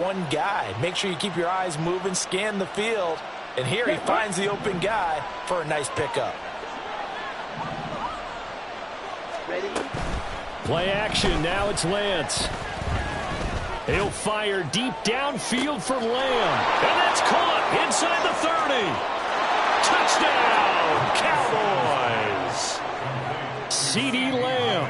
one guy. Make sure you keep your eyes moving, scan the field, and here he finds the open guy for a nice pickup. Ready? Play action. Now it's Lance. He'll fire deep downfield for Lamb. And that's caught inside the 30. Touchdown, Cowboys. CeeDee Lamb,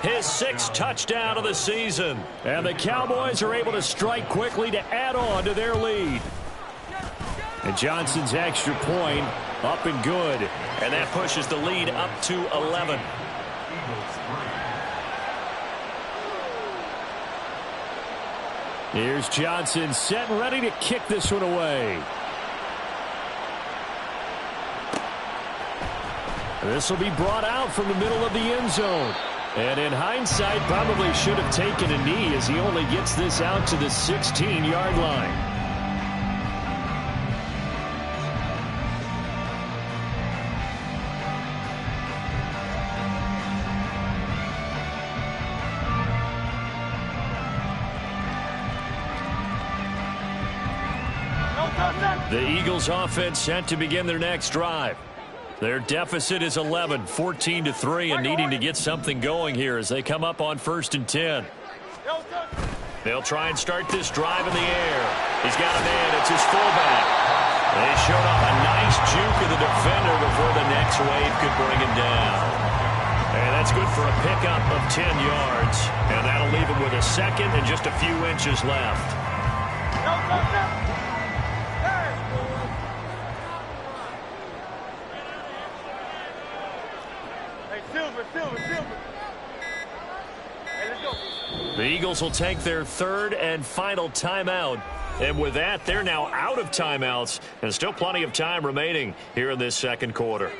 his 6th touchdown of the season. And the Cowboys are able to strike quickly to add on to their lead. And Johnson's extra point up and good. And that pushes the lead up to 11. Here's Johnson set and ready to kick this one away. This will be brought out from the middle of the end zone. And in hindsight, probably should have taken a knee as he only gets this out to the 16-yard line. The Eagles offense set to begin their next drive. Their deficit is 11, 14-3, and needing to get something going here as they come up on 1st and 10. They'll try and start this drive in the air. He's got a man. It's his fullback. They showed off a nice juke of the defender before the next wave could bring him down. And that's good for a pickup of 10 yards. And that'll leave him with a second and just a few inches left. The Eagles will take their 3rd and final timeout. And with that, they're now out of timeouts. And still plenty of time remaining here in this 2nd quarter.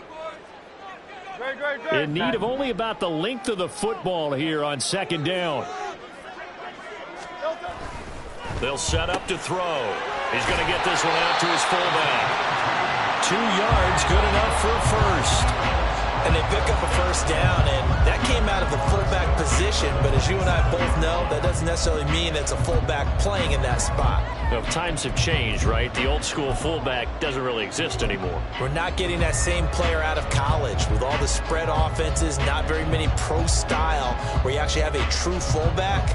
In need of only about the length of the football here on 2nd down. They'll set up to throw. He's going to get this one out to his fullback. 2 yards, good enough for a first. And they pick up a first down, and that came out of the fullback position. But as you and I both know, that doesn't necessarily mean it's a fullback playing in that spot. Well, times have changed, right? The old school fullback doesn't really exist anymore. We're not getting that same player out of college with all the spread offenses, not very many pro style, where you actually have a true fullback.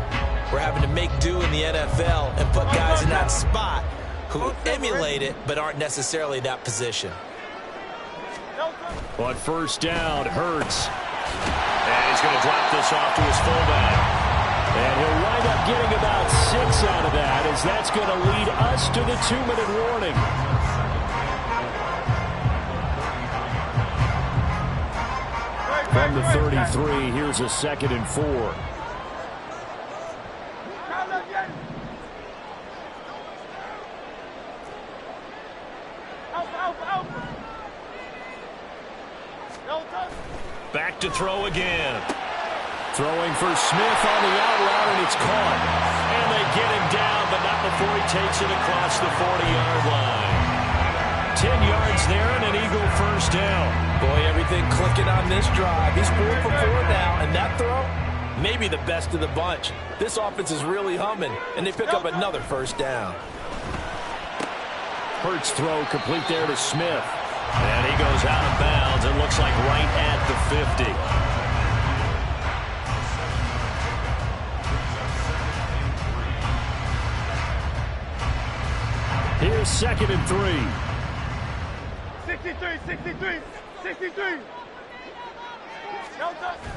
We're having to make do in the NFL and put guys in that spot who emulate it but aren't necessarily that position. On 1st down, Hurts. And he's going to drop this off to his fullback. And he'll wind up getting about 6 out of that, as that's going to lead us to the 2-minute warning. From the 33, here's a 2nd and 4. Back to throw again. Throwing for Smith on the out route, and it's caught. And they get him down, but not before he takes it across the 40-yard line. 10 yards there and an Eagle first down. Boy, everything clicking on this drive. He's 4 for 4 now, and that throw, maybe the best of the bunch. This offense is really humming, and they pick up another first down. Hurts throw complete there to Smith. And he goes out of bounds. It looks like right at the 50. Here's 2nd and 3. 63.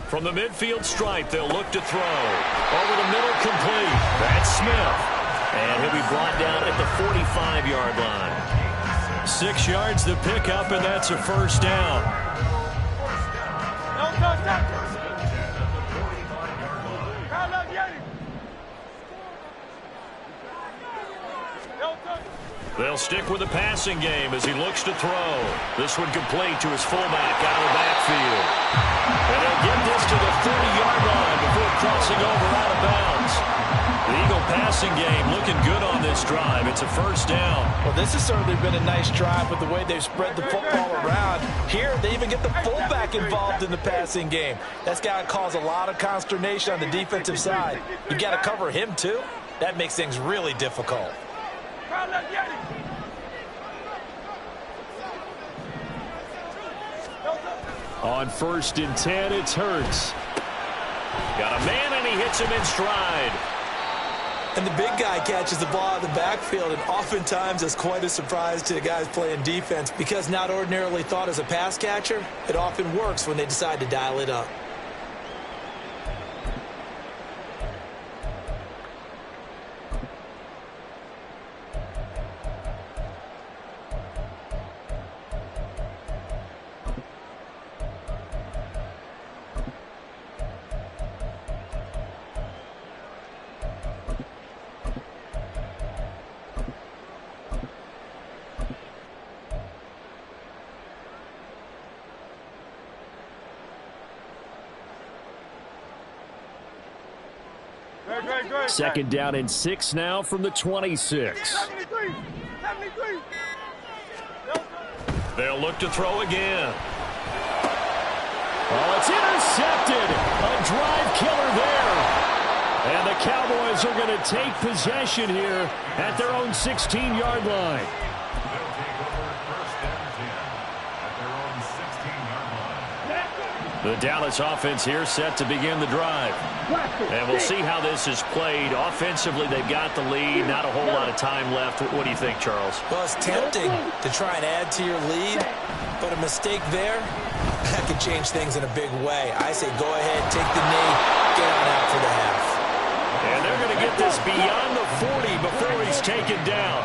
From the midfield stripe, they'll look to throw. Over the middle, complete. That's Smith. And he'll be brought down at the 45-yard line. 6 yards the pickup, and that's a first down. They'll stick with the passing game as he looks to throw. This one complete to his fullback out of the backfield. And he'll get this to the 30-yard line before crossing over out of bounds. The Eagle passing game looking good on this drive. It's a first down. Well, this has certainly been a nice drive with the way they've spread the football around. Here, they even get the fullback involved in the passing game. That's got to cause a lot of consternation on the defensive side. You've got to cover him, too. That makes things really difficult. On 1st and 10, it's Hurts. Got a man, and he hits him in stride. And the big guy catches the ball out of the backfield, and oftentimes it's quite a surprise to the guys playing defense because not ordinarily thought as a pass catcher, it often works when they decide to dial it up. Second down and 6 now from the 26. They'll look to throw again. Oh, it's intercepted. A drive killer there. And the Cowboys are going to take possession here at their own 16-yard line. The Dallas offense here set to begin the drive. And we'll see how this is played. Offensively, they've got the lead. Not a whole lot of time left. What do you think, Charles? Well, it's tempting to try and add to your lead, but a mistake there, that could change things in a big way. I say go ahead, take the knee, get on out for the half. And they're going to get this beyond the 40 before he's taken down.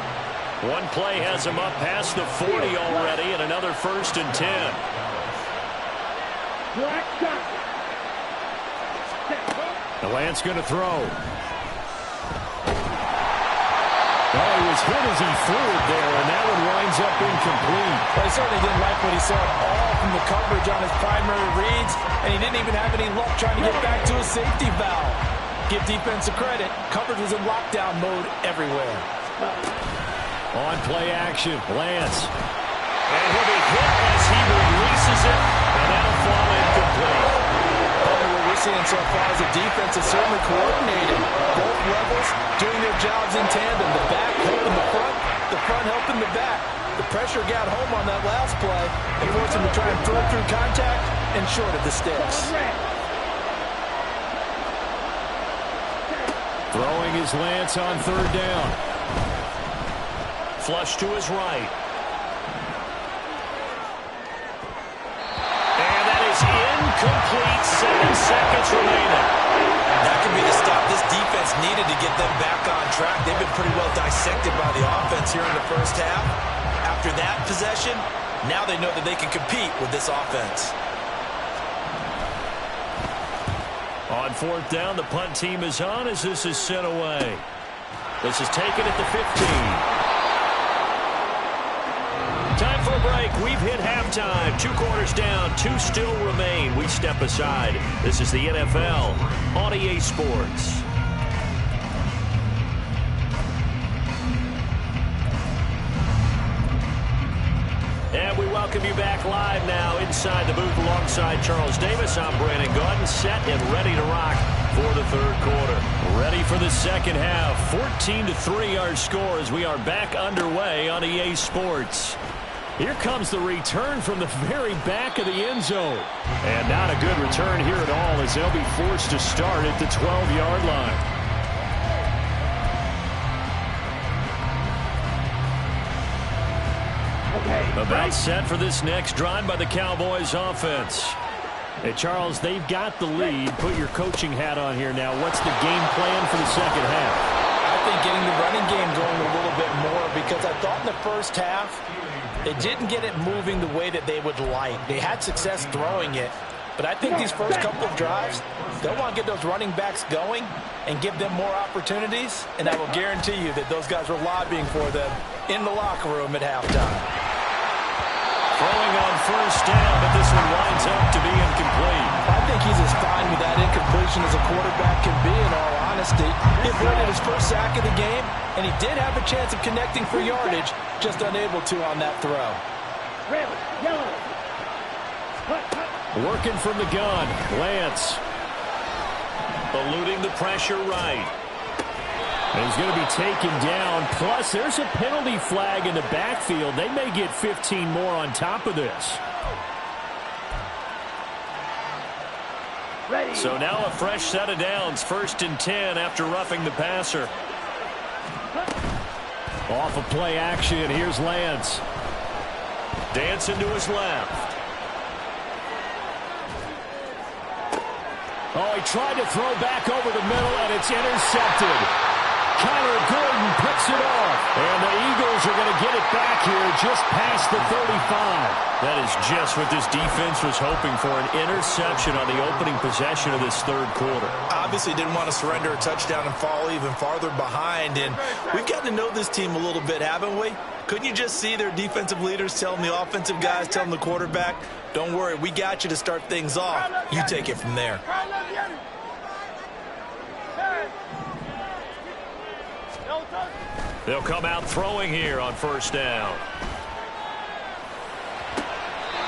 One play has him up past the 40 already, and another 1st and 10. The Lance going to throw. Oh, he was hit as he threw it there, and that one winds up incomplete. But he certainly didn't like what he saw at all from the coverage on his primary reads, and he didn't even have any luck trying to get back to his safety valve. Give defensive credit. Coverage was in lockdown mode everywhere. On play action, Lance. And he'll be hit as he releases it, and that'll fall incomplete. What we're seeing so far is the defense is certainly coordinated. Both levels doing their jobs in tandem. The back helping the front helping the back. The pressure got home on that last play and forced him to try and throw through contact and short of the sticks. Throwing is Lance on 3rd down. Flush to his right. Incomplete. 7 seconds remaining. That could be the stop this defense needed to get them back on track. They've been pretty well dissected by the offense here in the first half. After that possession, now they know that they can compete with this offense. On 4th down, the punt team is on as this is sent away. This is taken at the 15. Time for a break. We've hit halftime. 2 quarters down. 2 still remain. We step aside. This is the NFL on EA Sports. And we welcome you back live now inside the booth alongside Charles Davis. I'm Brandon Gaudin, set and ready to rock for the 3rd quarter. Ready for the 2nd half. 14-3 our score as we are back underway on EA Sports. Here comes the return from the very back of the end zone. And not a good return here at all as they'll be forced to start at the 12-yard line. About set for this next drive by the Cowboys offense. Hey, Charles, they've got the lead. Put your coaching hat on here now. What's the game plan for the 2nd half? I think getting the running game going a little bit more because I thought in the first half they didn't get it moving the way that they would like. They had success throwing it, but I think these first couple of drives, they'll want to get those running backs going and give them more opportunities, and I will guarantee you that those guys were lobbying for them in the locker room at halftime. Throwing on 1st down, but this one winds up to be incomplete. I think he's as fine with that incompletion as a quarterback can be, in all honesty. He avoided his first sack of the game, and he did have a chance of connecting for yardage, just unable to on that throw. Working from the gun, Lance. Eluding the pressure right. And he's going to be taken down. Plus, there's a penalty flag in the backfield. They may get 15 more on top of this. Ready. So now a fresh set of downs. 1st and 10 after roughing the passer. Off of play action. Here's Lance. Dancing to his left. Oh, he tried to throw back over the middle, and it's intercepted. Kyler Gordon picks it off. And the Eagles are going to get it back here just past the 35. That is just what this defense was hoping for, an interception on the opening possession of this 3rd quarter. Obviously didn't want to surrender a touchdown and fall even farther behind. And we've gotten to know this team a little bit, haven't we? Couldn't you just see their defensive leaders telling the offensive guys, telling the quarterback, don't worry, we got you to start things off. You take it from there. They'll come out throwing here on 1st down.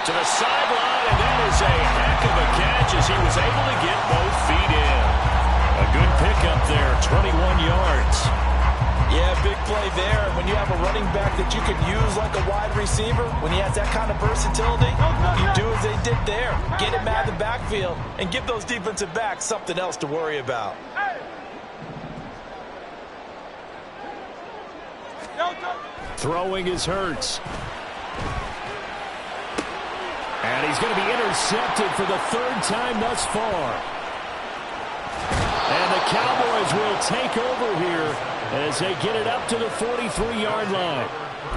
To the sideline, and that is a heck of a catch as he was able to get both feet in. A good pickup there, 21 yards. Yeah, big play there. When you have a running back that you could use like a wide receiver, when he has that kind of versatility, you do as they did there. Get him out of the backfield and give those defensive backs something else to worry about. Throwing is Hurts. And he's going to be intercepted for the 3rd time thus far. And the Cowboys will take over here as they get it up to the 43-yard line.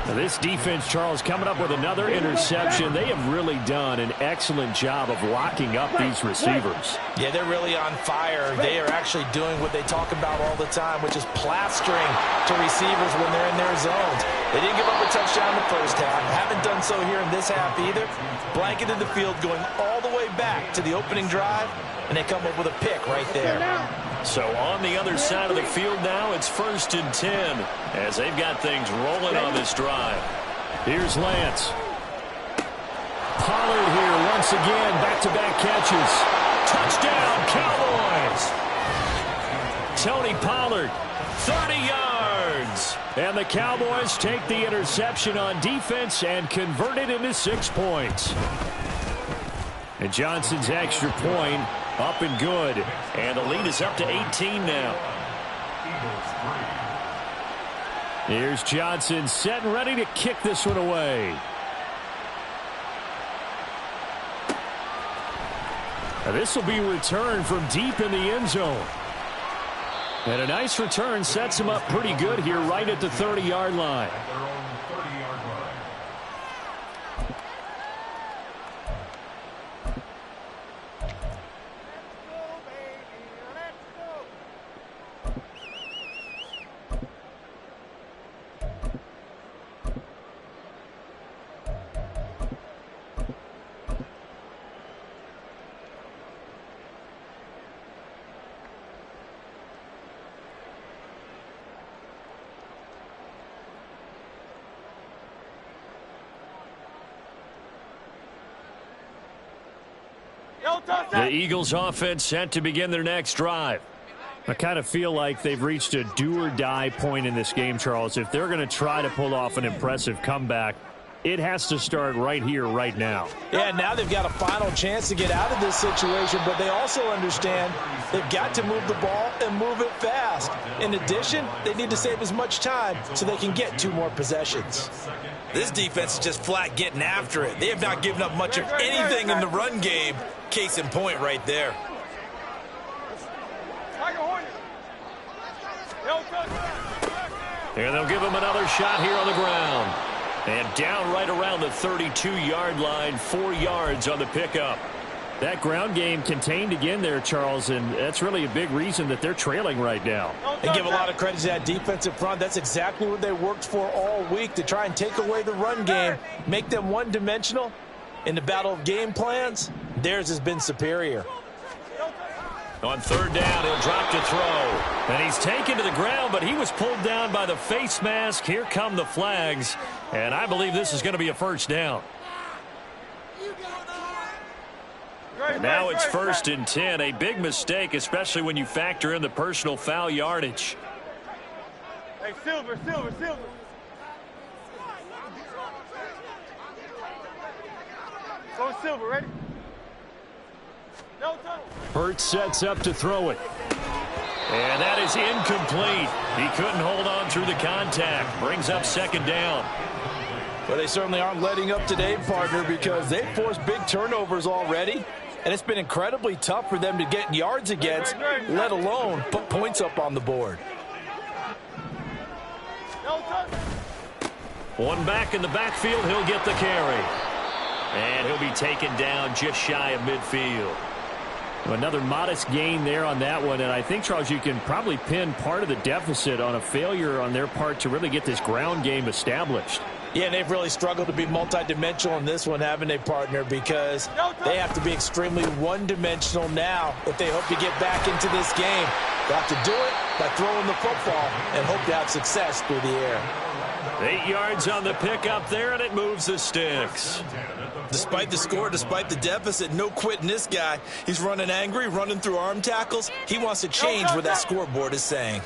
Now this defense, Charles, coming up with another interception. They have really done an excellent job of locking up these receivers. Yeah, they're really on fire. They are actually doing what they talk about all the time, which is plastering to receivers when they're in their zones. They didn't give up a touchdown in the 1st half. Haven't done so here in this half either. Blanketed the field going all the way back to the opening drive, and they come up with a pick right there. So on the other side of the field now, it's 1st and 10 as they've got things rolling on this drive. Here's Lance. Pollard here once again, back-to-back catches. Touchdown, Cowboys! Tony Pollard, 30 yards. And the Cowboys take the interception on defense and convert it into 6 points. And Johnson's extra point up and good. And the lead is up to 18 now. Here's Johnson set and ready to kick this one away. Now this will be returned from deep in the end zone. And a nice return sets him up pretty good here right at the 30-yard line. The Eagles offense set to begin their next drive. I kind of feel like they've reached a do-or-die point in this game, Charles. If they're going to try to pull off an impressive comeback, it has to start right here, right now. Yeah, now they've got a final chance to get out of this situation, but they also understand they've got to move the ball and move it fast. In addition, they need to save as much time so they can get 2 more possessions. This defense is just flat getting after it. They have not given up much of anything in the run game. Case in point right there. And they'll give him another shot here on the ground. And down right around the 32-yard line, 4 yards on the pickup. That ground game contained again there, Charles, and that's really a big reason that they're trailing right now. They give a lot of credit to that defensive front. That's exactly what they worked for all week, to try and take away the run game, make them one-dimensional. In the battle of game plans, theirs has been superior. On 3rd down, he'll drop to throw. And he's taken to the ground, but he was pulled down by the face mask. Here come the flags, and I believe this is going to be a 1st down. And now it's 1st and 10, a big mistake, especially when you factor in the personal foul yardage. Hey, Silver. Go Silver, ready? No touch. Hurts sets up to throw it. And that is incomplete. He couldn't hold on through the contact. Brings up second down. Well, they certainly aren't letting up today, partner, because they've forced big turnovers already. And it's been incredibly tough for them to get yards against, let alone put points up on the board. One back in the backfield, he'll get the carry. And he'll be taken down just shy of midfield. Another modest gain there on that one, and I think, Charles, you can probably pin part of the deficit on a failure on their part to really get this ground game established. Yeah, and they've really struggled to be multidimensional in this one, haven't they, partner? Because they have to be extremely one-dimensional now if they hope to get back into this game. They have to do it by throwing the football and hope to have success through the air. 8 yards on the pickup there, and it moves the sticks. Despite the score, despite the deficit, no quitting this guy. He's running angry, running through arm tackles. He wants to change what that scoreboard is saying.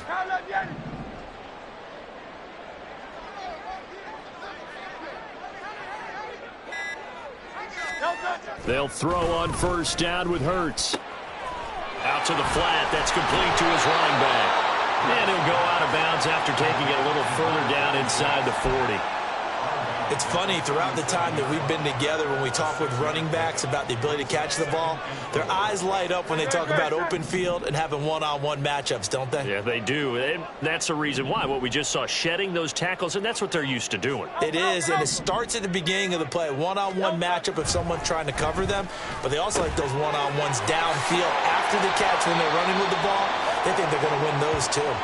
They'll throw on first down with Hurts. Out to the flat. That's complete to his running back. And he'll go out of bounds after taking it a little further down inside the 40. It's funny, throughout the time that we've been together, when we talk with running backs about the ability to catch the ball, their eyes light up when they talk about open field and having one-on-one matchups, don't they? Yeah, they do. And that's the reason why. What we just saw, shedding those tackles, and that's what they're used to doing. It is, and it starts at the beginning of the play. One-on-one matchup if someone's trying to cover them, but they also like those one-on-ones downfield after the catch when they're running with the ball. They think they're going to win those too.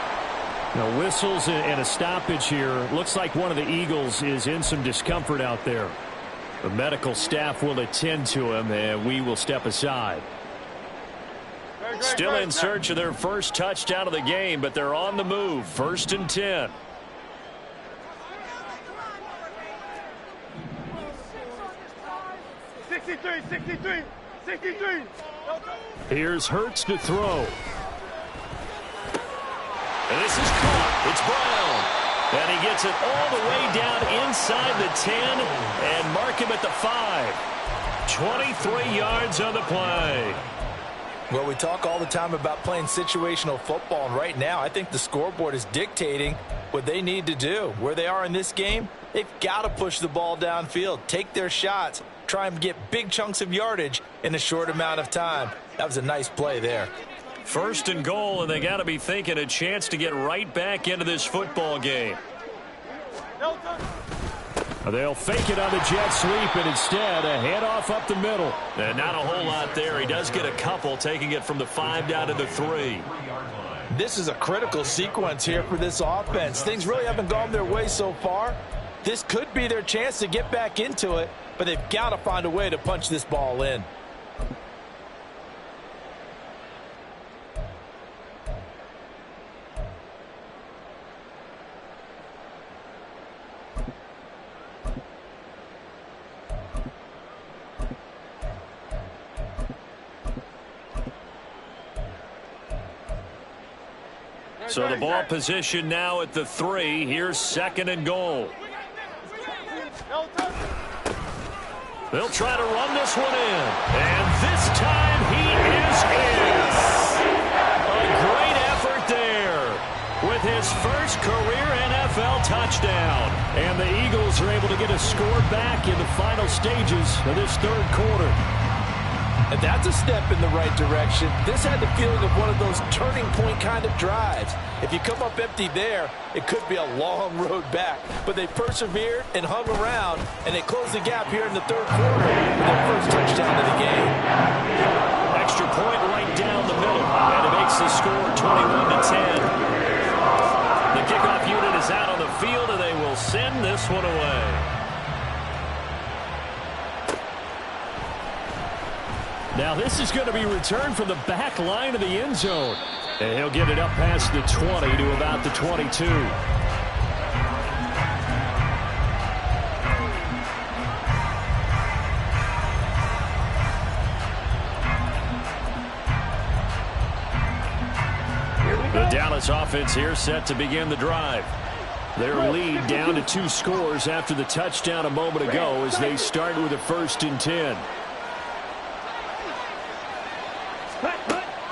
Now, whistles and a stoppage here. Looks like one of the Eagles is in some discomfort out there. The medical staff will attend to him, and we will step aside. Still in search of their first touchdown of the game, but they're on the move. 1st and 10. Here's Hurts to throw. And this is caught. It's Brown. And he gets it all the way down inside the 10 and mark him at the 5. 23 yards on the play. Well, we talk all the time about playing situational football, and right now I think the scoreboard is dictating what they need to do. Where they are in this game, they've got to push the ball downfield, take their shots, try and get big chunks of yardage in a short amount of time. That was a nice play there. 1st and goal, and they got to be thinking a chance to get right back into this football game. They'll fake it on the jet sweep, and instead a handoff up the middle. And not a whole lot there. He does get a couple, taking it from the 5 down to the 3. This is a critical sequence here for this offense. Things really haven't gone their way so far. This could be their chance to get back into it, but they've got to find a way to punch this ball in. So the ball position now at the 3. Here's 2nd and goal. They'll try to run this one in. And this time he is in. A great effort there with his first career NFL touchdown. And the Eagles are able to get a score back in the final stages of this 3rd quarter. And that's a step in the right direction. This had the feeling of one of those turning point kind of drives. If you come up empty there, it could be a long road back. But they persevered and hung around, and they closed the gap here in the 3rd quarter with their first touchdown of the game. Extra point right down the middle, and it makes the score 21-10. The kickoff unit is out on the field, and they will send this one away. Now this is going to be returned from the back line of the end zone. And he'll get it up past the 20 to about the 22. The Dallas offense here set to begin the drive. Their lead down to 2 scores after the touchdown a moment ago as they start with a 1st and 10.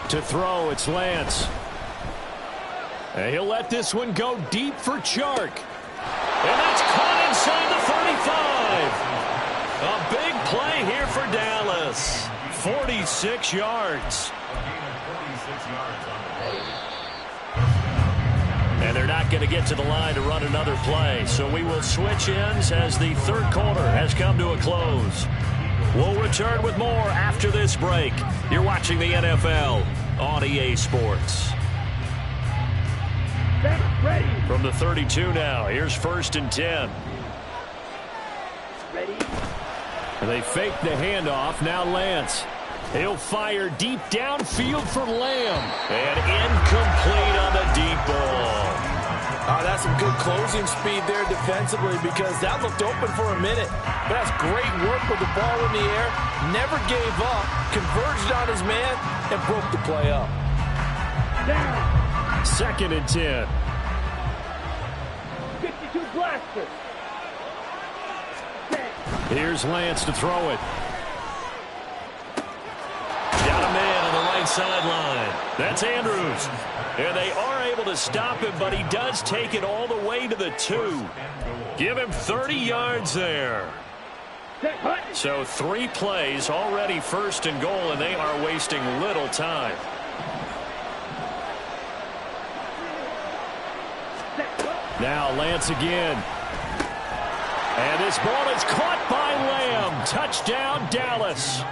To throw, it's Lance. And he'll let this one go deep for Chark. And that's caught inside the 35. A big play here for Dallas. 46 yards. And they're not going to get to the line to run another play. So we will switch ends as the 3rd quarter has come to a close. We'll return with more after this break. You're watching the NFL on EA Sports. From the 32 now, here's 1st and 10. They fake the handoff. Now Lance. He'll fire deep downfield for Lamb. And incomplete on the deep ball. That's some good closing speed there defensively because that looked open for a minute. But that's great work with the ball in the air. Never gave up. Converged on his man and broke the play up. 2nd and 10. 52 blaster. Here's Lance to throw it. Got a man on the right sideline. That's Andrews. And they are able to stop him, but he does take it all the way to the 2. Give him 30 yards there. So 3 plays already 1st and goal, and they are wasting little time. Now Lance again. And this ball is caught by Lamb. Touchdown, Dallas.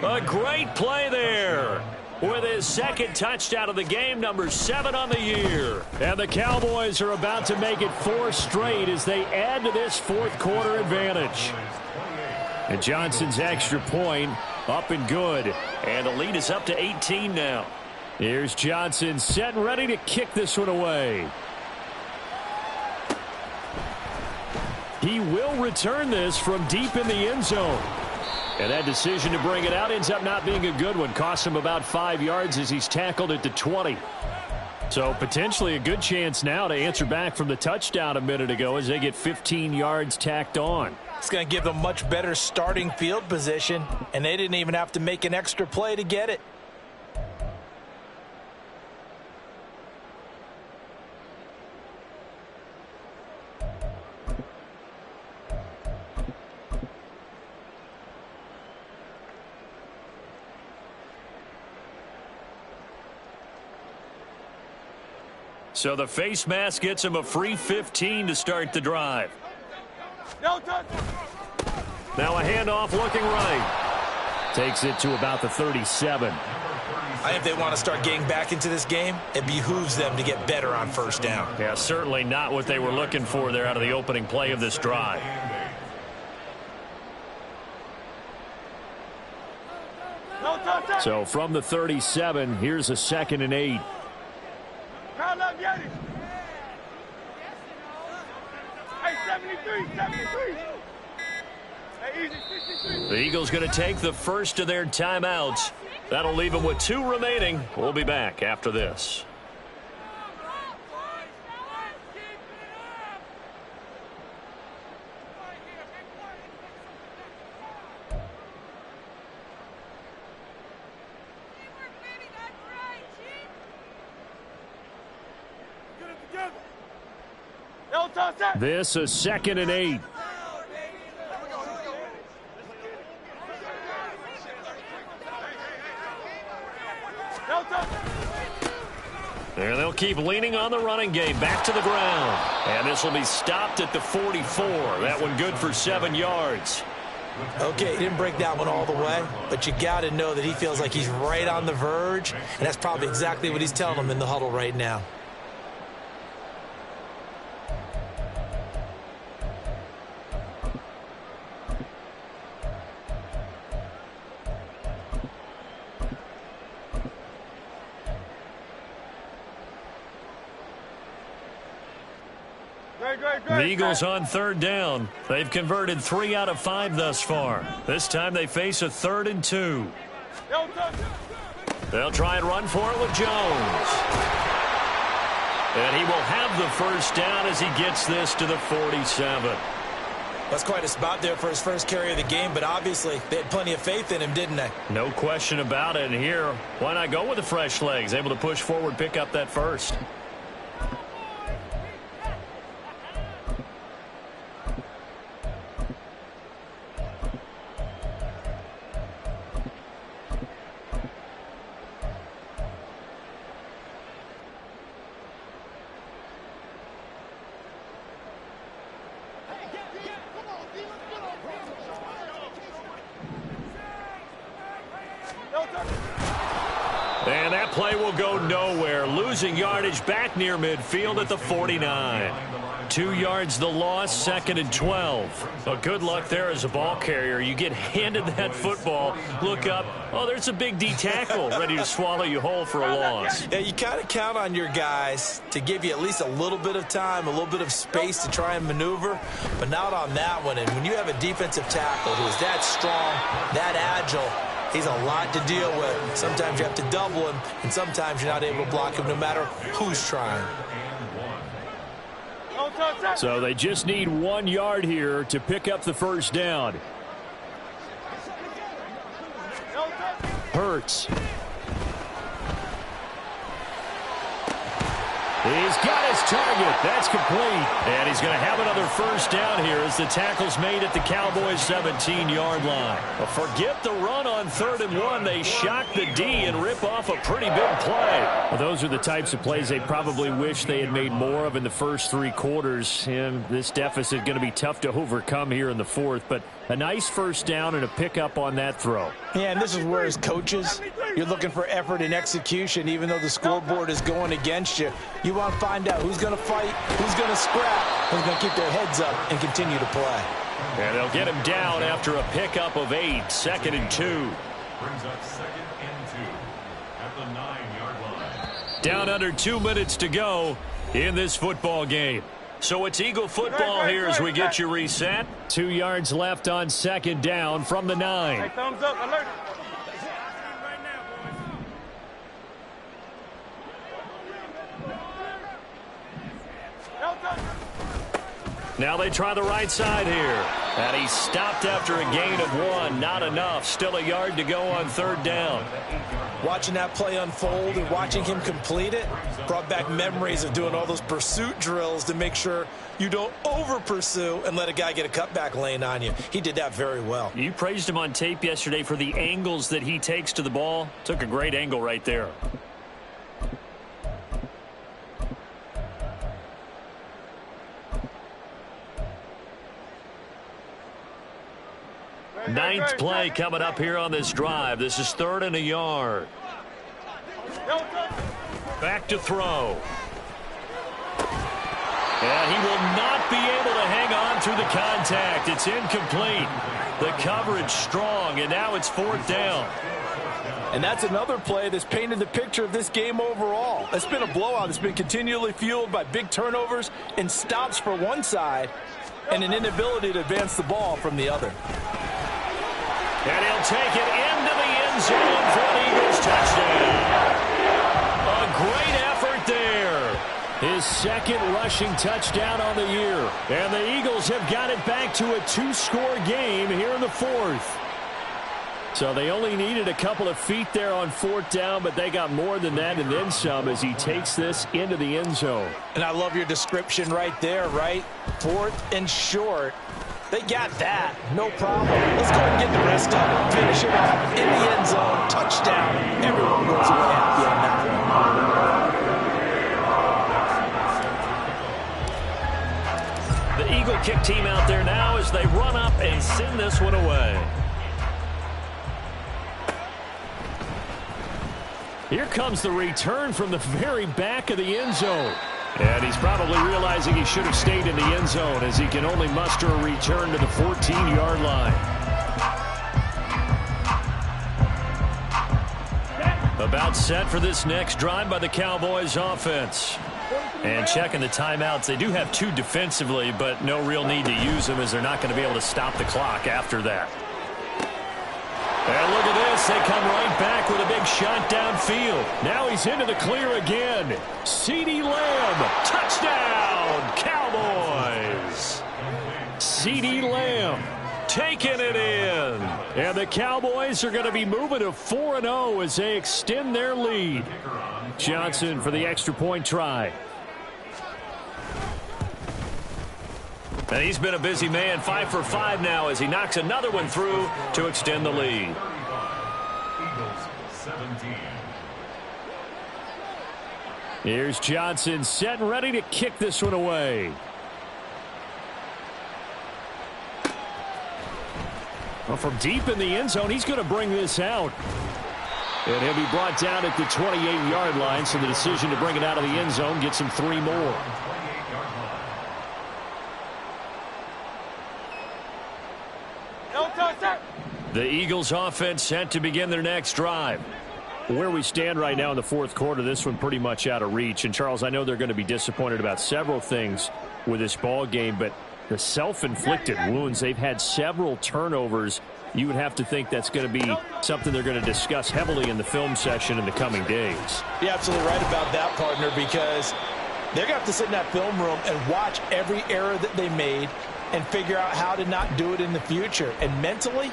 A great play there. With his 2nd touchdown of the game, number 7 on the year. And the Cowboys are about to make it 4 straight as they add to this 4th quarter advantage. And Johnson's extra point up and good. And the lead is up to 18 now. Here's Johnson set and ready to kick this one away. He will return this from deep in the end zone. And that decision to bring it out ends up not being a good one. Costs him about 5 yards as he's tackled at the 20. So potentially a good chance now to answer back from the touchdown a minute ago as they get 15 yards tacked on. It's going to give them much better starting field position, and they didn't even have to make an extra play to get it. So the face mask gets him a free 15 to start the drive. No touch. Now a handoff looking right. Takes it to about the 37. I think if they want to start getting back into this game, it behooves them to get better on 1st down. Yeah, certainly not what they were looking for there out of the opening play of this drive. No touch. So from the 37, here's a 2nd and 8. Crowd up, get it. Hey, 73. Hey, easy, 63. The Eagles going to take the first of their timeouts. That'll leave them with 2 remaining. We'll be back after this. This a 2nd and 8. And they'll keep leaning on the running game. Back to the ground. And this will be stopped at the 44. That one good for 7 yards. Okay, he didn't break that one all the way, but you got to know that he feels like he's right on the verge, and that's probably exactly what he's telling them in the huddle right now. The Eagles on 3rd down. They've converted 3 out of 5 thus far. This time they face a 3rd and 2. They'll try and run for it with Jones. And he will have the first down as he gets this to the 47. That's quite a spot there for his first carry of the game, but obviously they had plenty of faith in him, didn't they? No question about it. And here, why not go with the fresh legs? Able to push forward, pick up that first. And that play will go nowhere. Losing yardage back near midfield at the 49. 2 yards the loss, 2nd and 12. Well, good luck there as a ball carrier. You get handed that football, look up, oh, there's a big D tackle ready to swallow you whole for a loss. Yeah, you kind of count on your guys to give you at least a little bit of time, a little bit of space to try and maneuver, but not on that one. And when you have a defensive tackle who's that strong, that agile, he's a lot to deal with. Sometimes you have to double him, and sometimes you're not able to block him no matter who's trying. So they just need 1 yard here to pick up the first down. Hurts. He's got his target. That's complete. And he's going to have another first down here as the tackle's made at the Cowboys' 17-yard line. Well, forget the run on 3rd and 1. They shock the D and rip off a pretty big play. Well, those are the types of plays they probably wish they had made more of in the first 3 quarters. And this deficit going to be tough to overcome here in the 4th. But a nice first down and a pickup on that throw. Yeah, and this is where as coaches, you're looking for effort and execution. Even though the scoreboard is going against you, you want to find out who's going to fight, who's going to scrap, who's going to keep their heads up and continue to play. And they'll get him down after a pickup of 8, 2nd and 2. Brings up 2nd and 2 at the 9-yard line. Down under 2 minutes to go in this football game. So it's Eagle football here as we get you reset. 2 yards left on 2nd down from the 9. Hey, thumbs up, alert. Now they try the right side here. And he stopped after a gain of 1. Not enough. Still a yard to go on 3rd down. Watching that play unfold and watching him complete it brought back memories of doing all those pursuit drills to make sure you don't over-pursue and let a guy get a cutback lane on you. He did that very well. You praised him on tape yesterday for the angles that he takes to the ball. Took a great angle right there. Ninth play coming up here on this drive. This is 3rd and a yard. Back to throw. And he will not be able to hang on through the contact. It's incomplete. The coverage strong, and now it's 4th down. And that's another play that's painted the picture of this game overall. It's been a blowout. It's been continually fueled by big turnovers and stops for one side and an inability to advance the ball from the other. And he'll take it into the end zone for an Eagles touchdown. A great effort there. His 2nd rushing touchdown on the year. And the Eagles have got it back to a 2-score game here in the 4th. So they only needed a couple of feet there on 4th down, but they got more than that and then some as he takes this into the end zone. And I love your description right there, right? 4th and short. They got that. No problem. Let's go and get the rest of it. Finish it off in the end zone. Touchdown. Everyone goes away happy on that one. The Eagle kick team out there now as they run up and send this one away. Here comes the return from the very back of the end zone. And he's probably realizing he should have stayed in the end zone as he can only muster a return to the 14-yard line. About set for this next drive by the Cowboys offense. And checking the timeouts. They do have 2 defensively, but no real need to use them as they're not going to be able to stop the clock after that. And look at this. They come right back with a big shot downfield. Now he's into the clear again. CeeDee Lamb. Touchdown, Cowboys. CeeDee Lamb taking it in. And the Cowboys are going to be moving to 4-0 as they extend their lead. Johnson for the extra point try. And he's been a busy man, 5 for 5 now as he knocks another one through to extend the lead. Eagles 17. Here's Johnson set and ready to kick this one away. Well, from deep in the end zone, he's going to bring this out. And he'll be brought down at the 28-yard line, so the decision to bring it out of the end zone gets him 3 more. The Eagles offense set to begin their next drive. Where we stand right now in the fourth quarter, this one pretty much out of reach. And, Charles, I know they're going to be disappointed about several things with this ball game, but the self-inflicted wounds, they've had several turnovers. You would have to think that's going to be something they're going to discuss heavily in the film session in the coming days. You're absolutely right about that, partner, because they're going to have to sit in that film room and watch every error that they made and figure out how to not do it in the future. And mentally,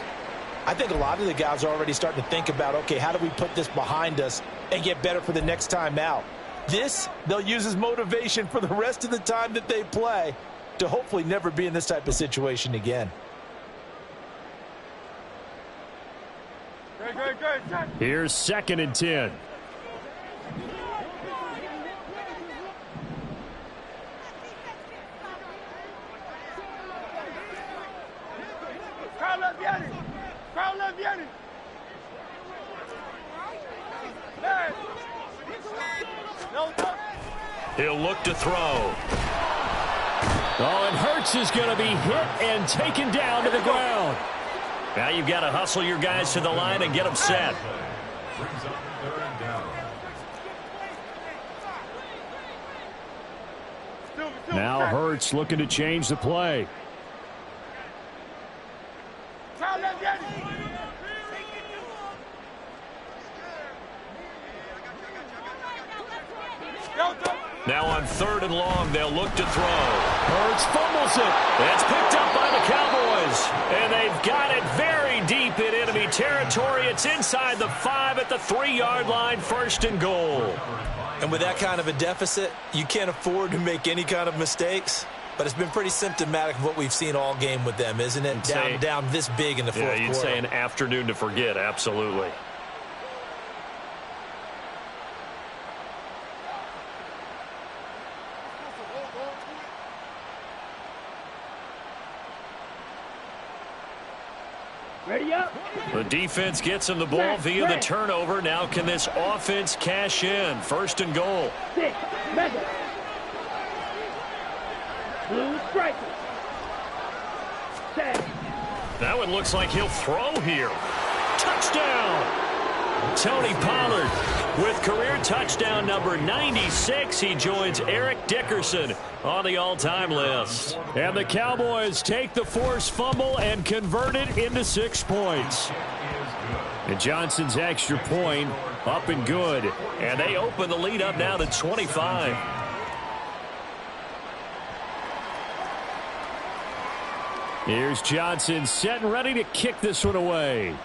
I think a lot of the guys are already starting to think about, okay, how do we put this behind us and get better for the next time out? This, they'll use as motivation for the rest of the time that they play to hopefully never be in this type of situation again. Here's 2nd and 10. He'll look to throw. Oh, and Hurts is going to be hit and taken down to the ground. Now you've got to hustle your guys to the line and get them set. Brings up 3rd down. Now Hurts looking to change the play. Now on 3rd and long, they'll look to throw. Hurts fumbles it. It's picked up by the Cowboys. And they've got it very deep in enemy territory. It's inside the 5 at the 3-yard line, 1st and goal. And with that kind of a deficit, you can't afford to make any kind of mistakes. But it's been pretty symptomatic of what we've seen all game with them, isn't it? Down this big in the fourth quarter. Yeah, you'd say an afternoon to forget, absolutely. Ready up. The defense gets him the ball via the turnover. Now can this offense cash in? 1st and goal. 6, mega. Blue strikers. 7. That one looks like he'll throw here. Touchdown! Tony Pollard with career touchdown number 96. He joins Eric Dickerson on the all-time list. And the Cowboys take the forced fumble and convert it into 6 points. And Johnson's extra point up and good. And they open the lead up now to 25. Here's Johnson set and ready to kick this one away.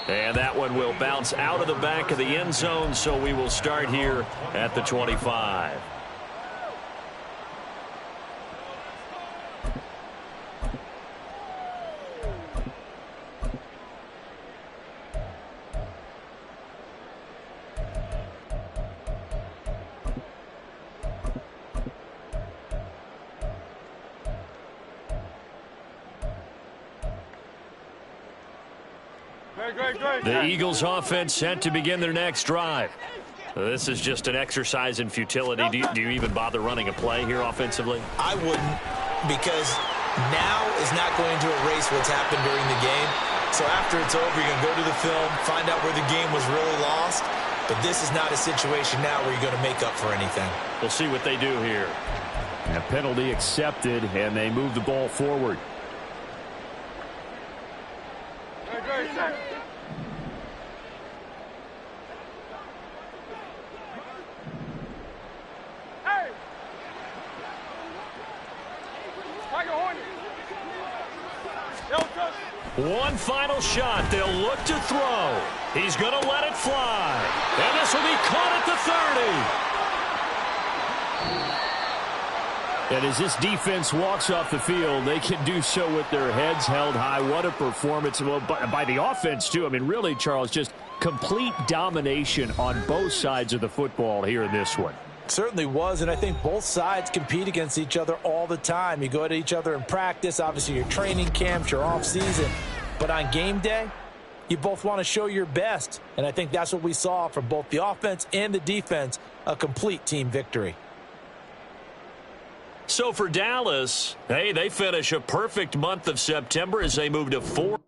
And that one will bounce out of the back of the end zone, so we will start here at the 25. The Eagles offense set to begin their next drive. This is just an exercise in futility. Do you even bother running a play here offensively? I wouldn't, because now is not going to erase what's happened during the game. So after it's over, you're going to go to the film, find out where the game was really lost. But this is not a situation now where you're going to make up for anything. We'll see what they do here. A penalty accepted, and they move the ball forward. One final shot. They'll look to throw. He's going to let it fly. And this will be caught at the 30. And as this defense walks off the field, they can do so with their heads held high. What a performance by the offense, too. I mean, really, Charles, just complete domination on both sides of the football here in this one. Certainly was, and I think both sides compete against each other all the time. You go at each other in practice, obviously your training camps, your off season, but on game day, you both want to show your best, and I think that's what we saw from both the offense and the defense, a complete team victory. So for Dallas, hey, they finish a perfect month of September as they move to 4.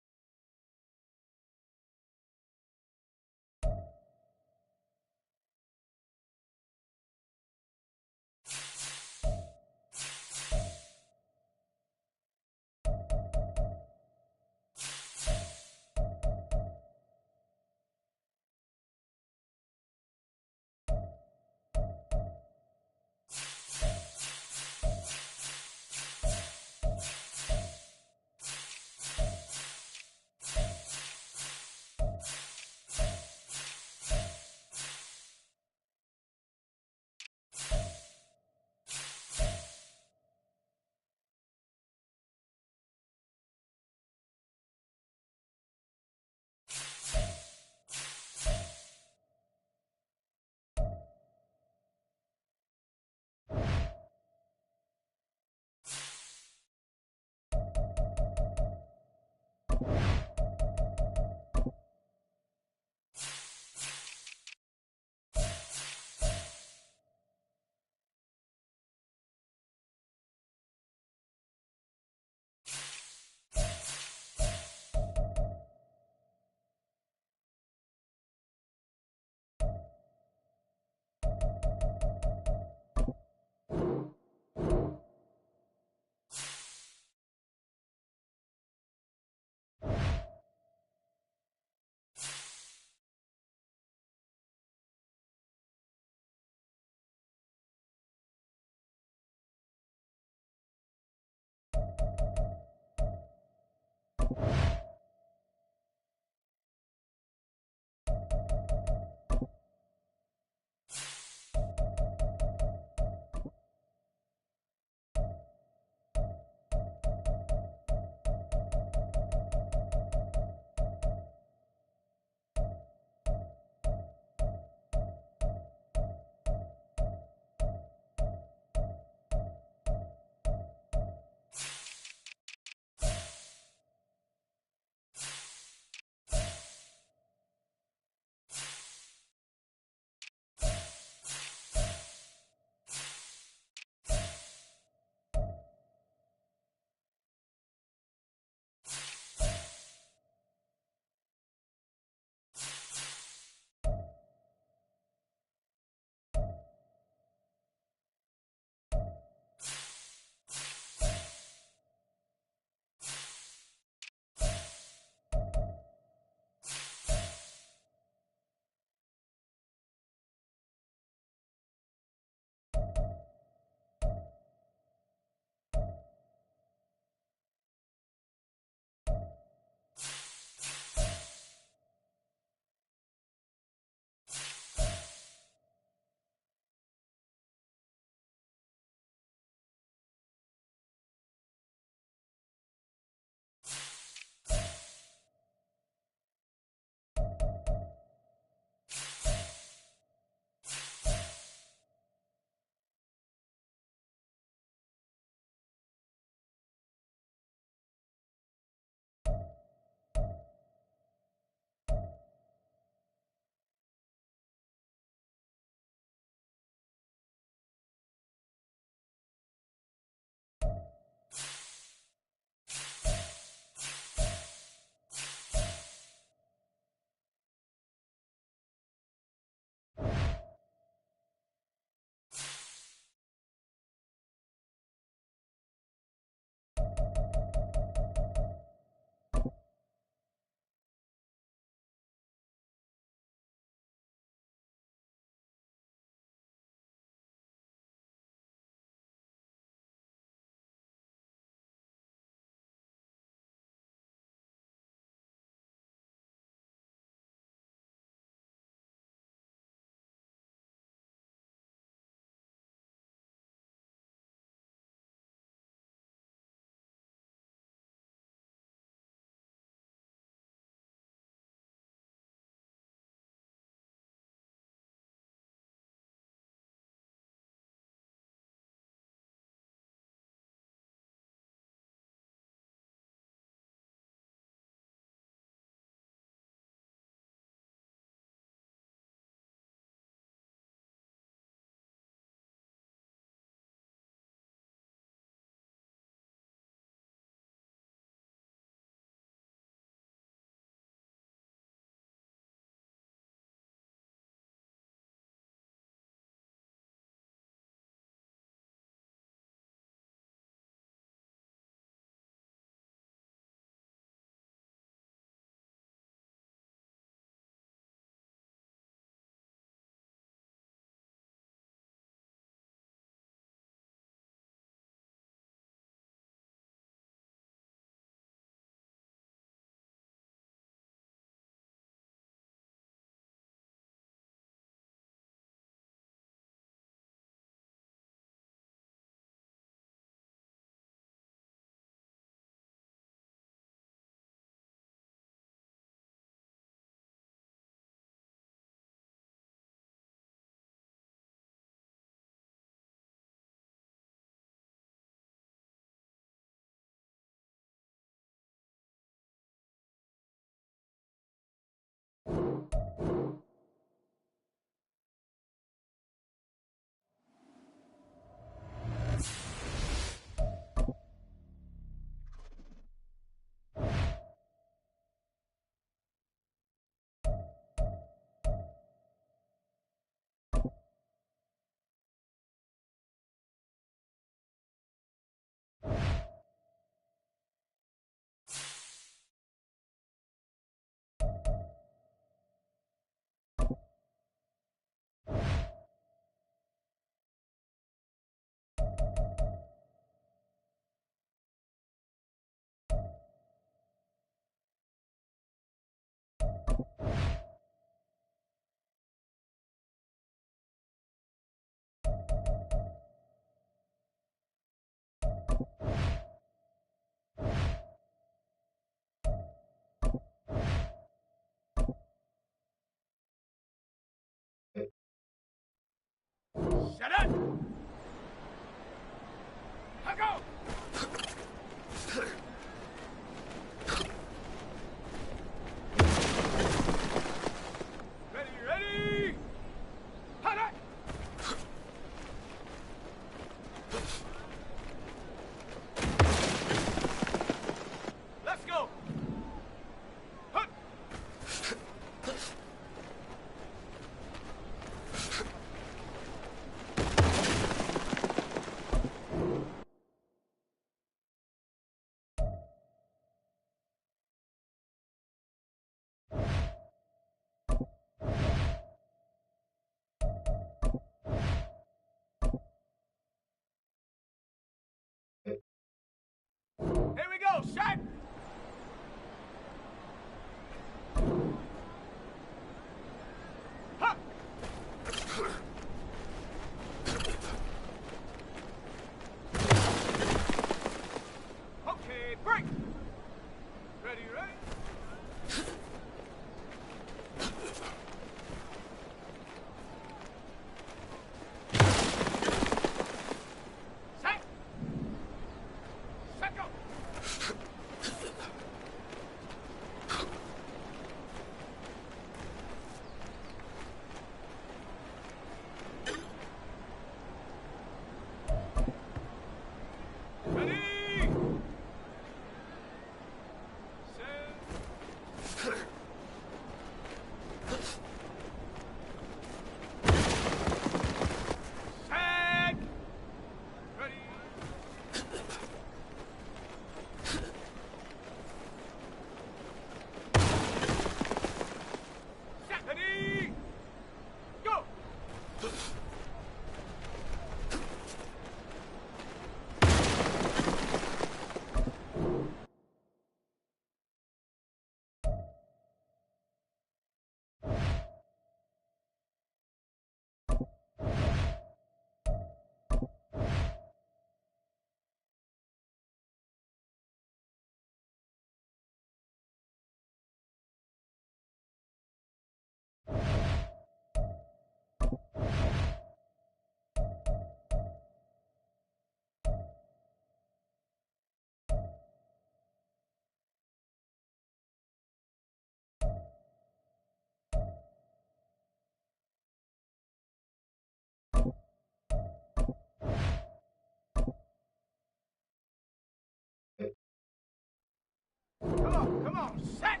on, set.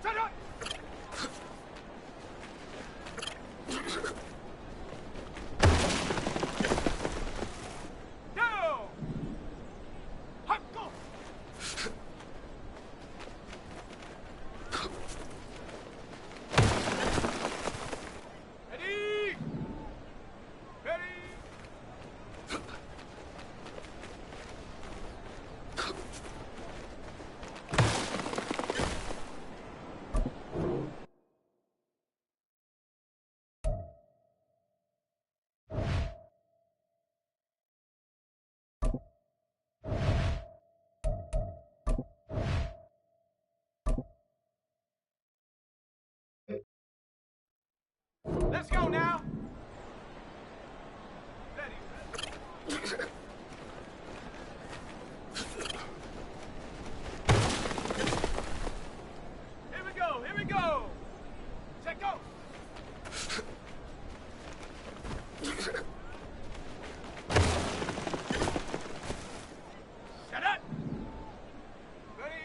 Set up. Down. Hot, go. Ready. Ready. Let's go now. Ready. Here we go. Here we go. Set go. Set up. Ready.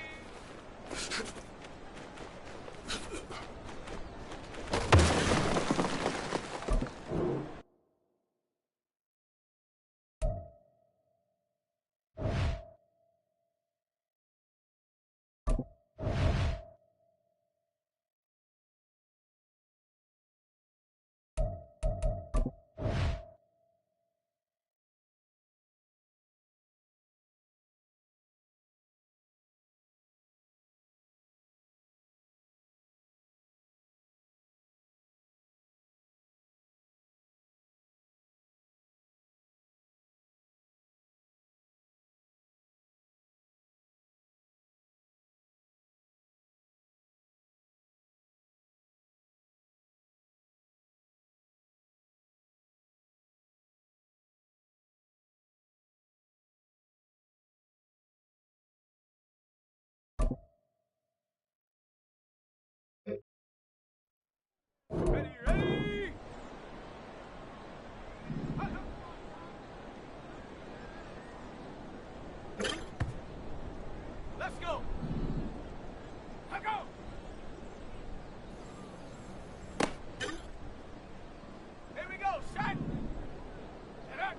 Ready, ready! Let's go! Let go! Here we go, shot! Set up!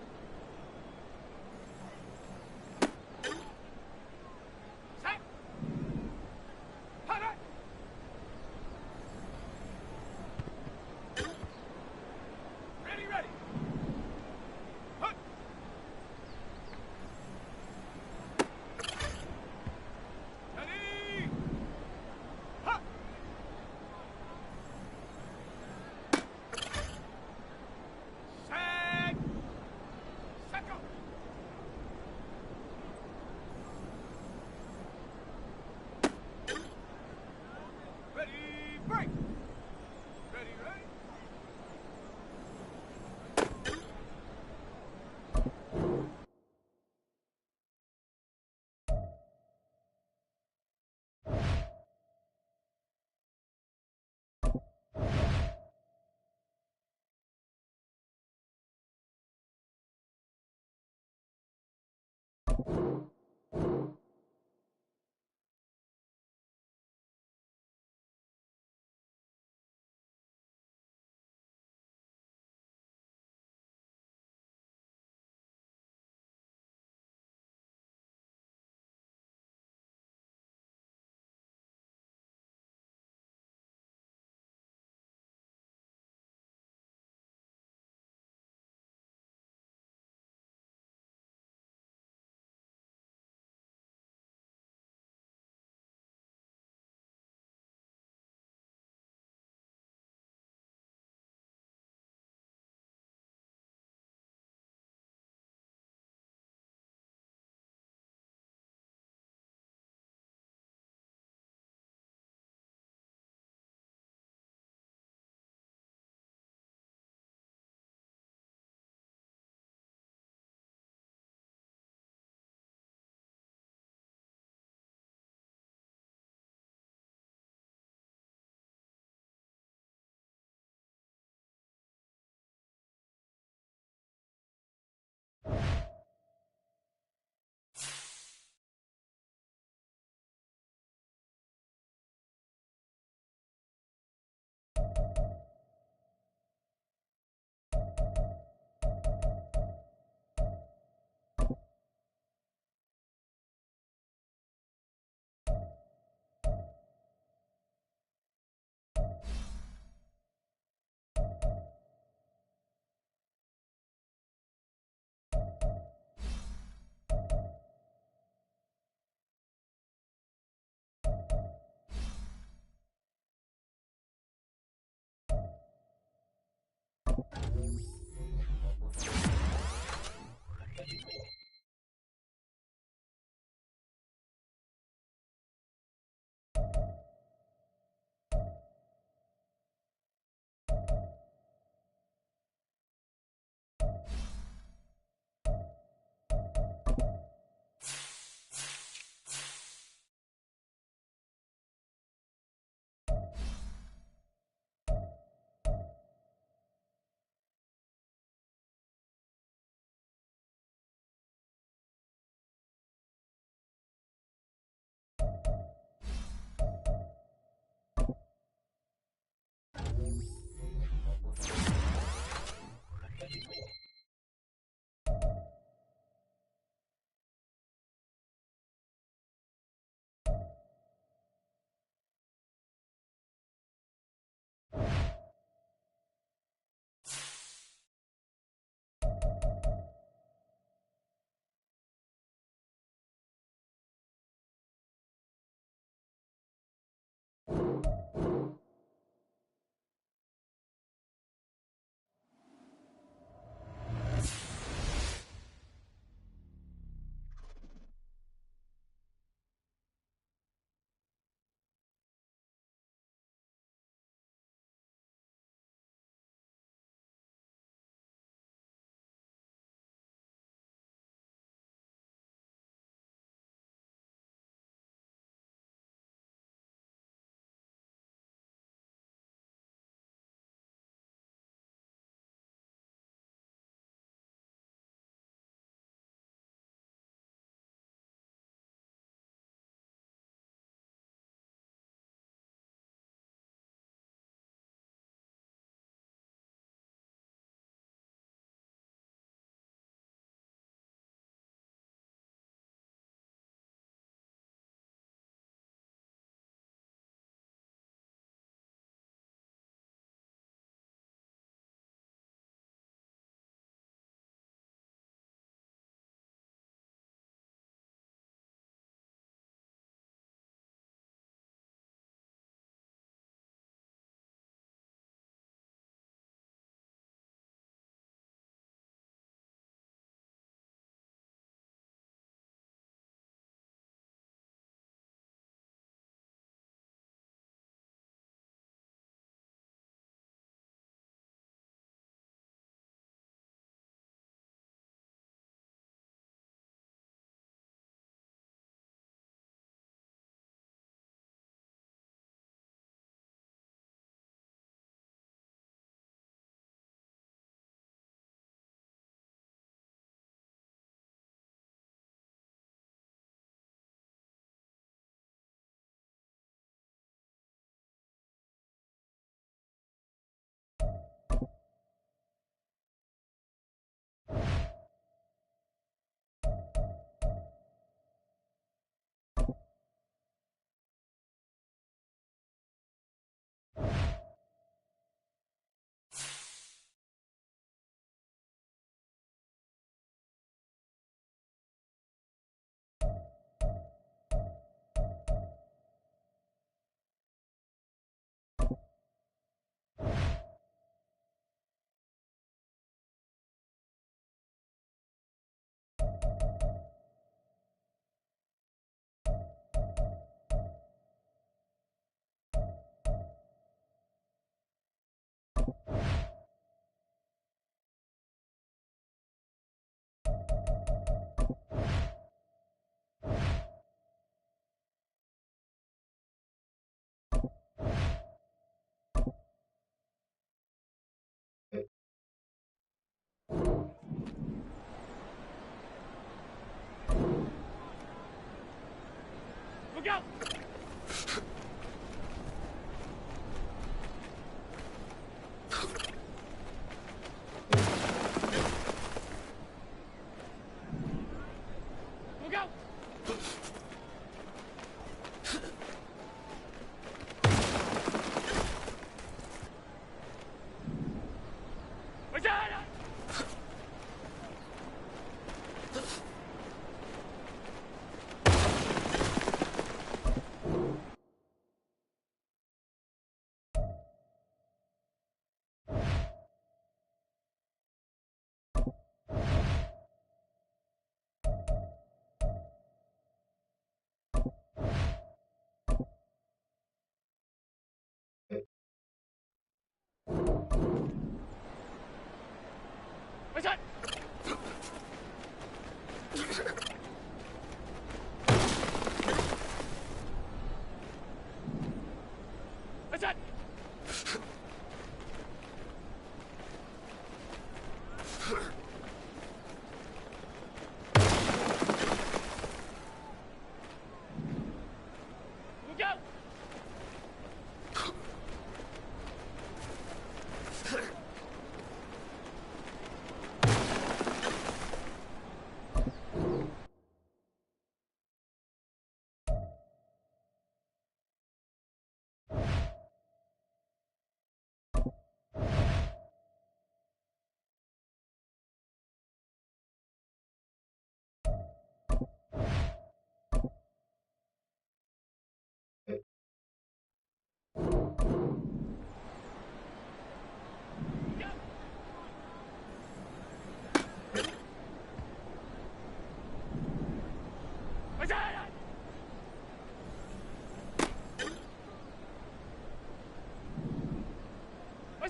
Set! Hot up! Ready, ready! Hut! Ready! Hut! Set! Set go! Ready, break! Ready, ready!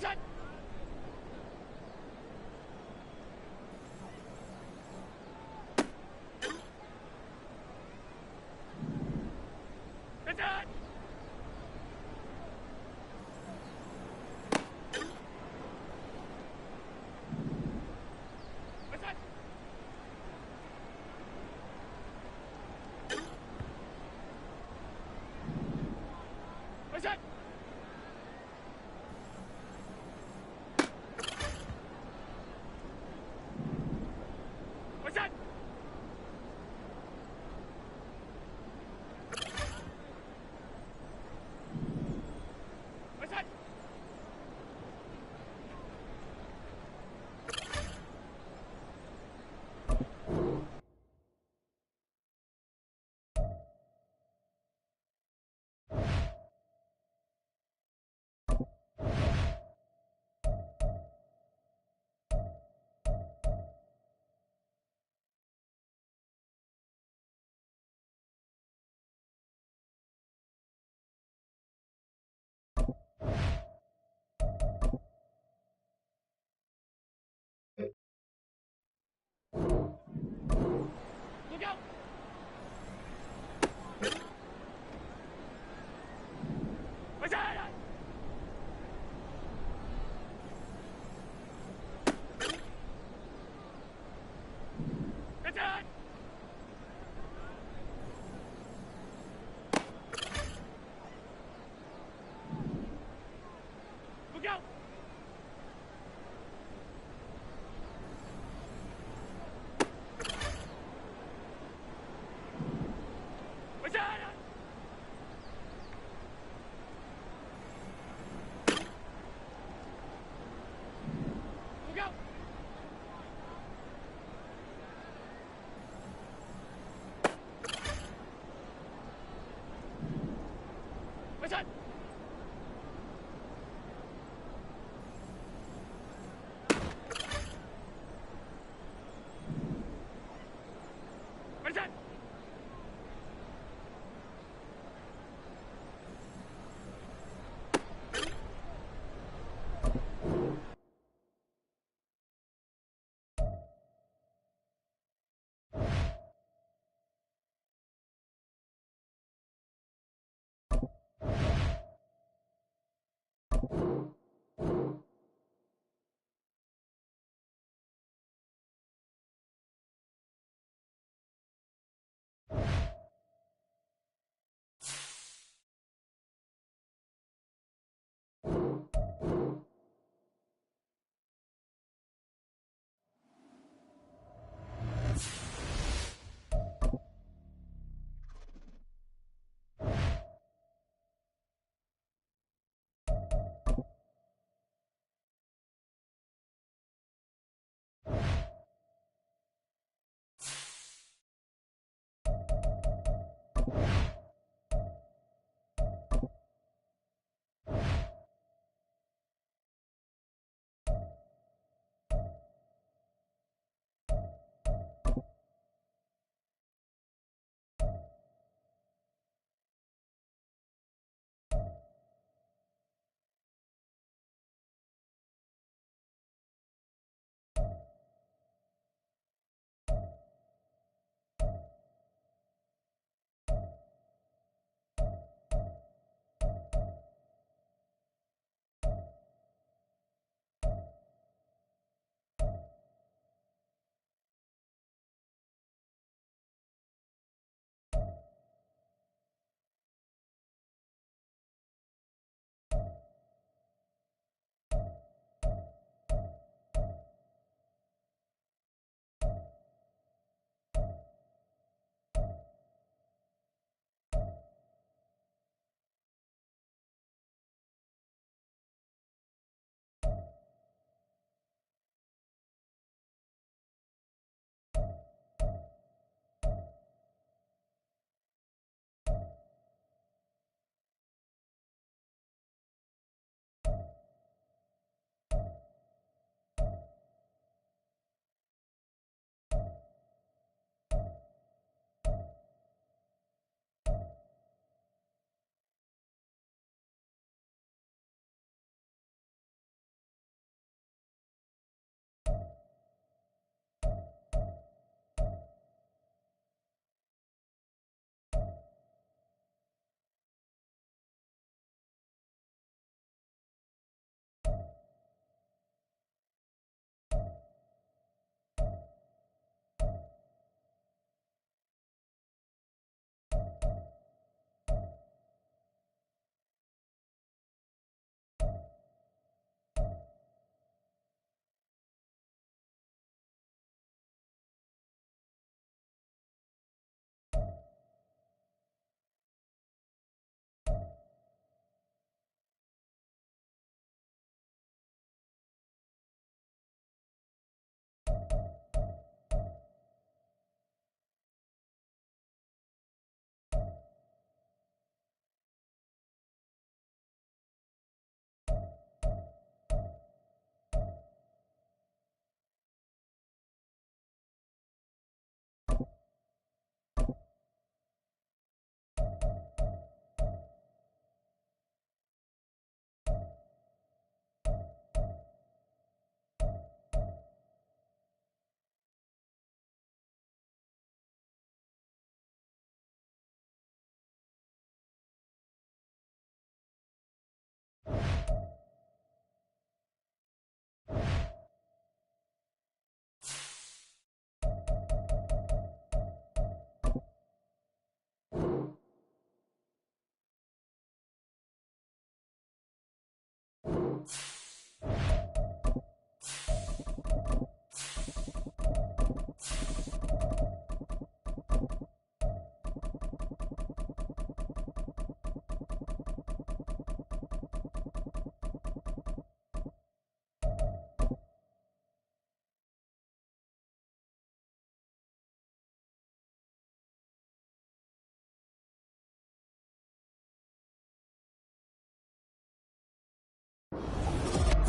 Listen. Listen. Listen. Listen. Listen. Listen. Look out. Listen. Listen. Look out. Listen. Look out. Listen. Listen.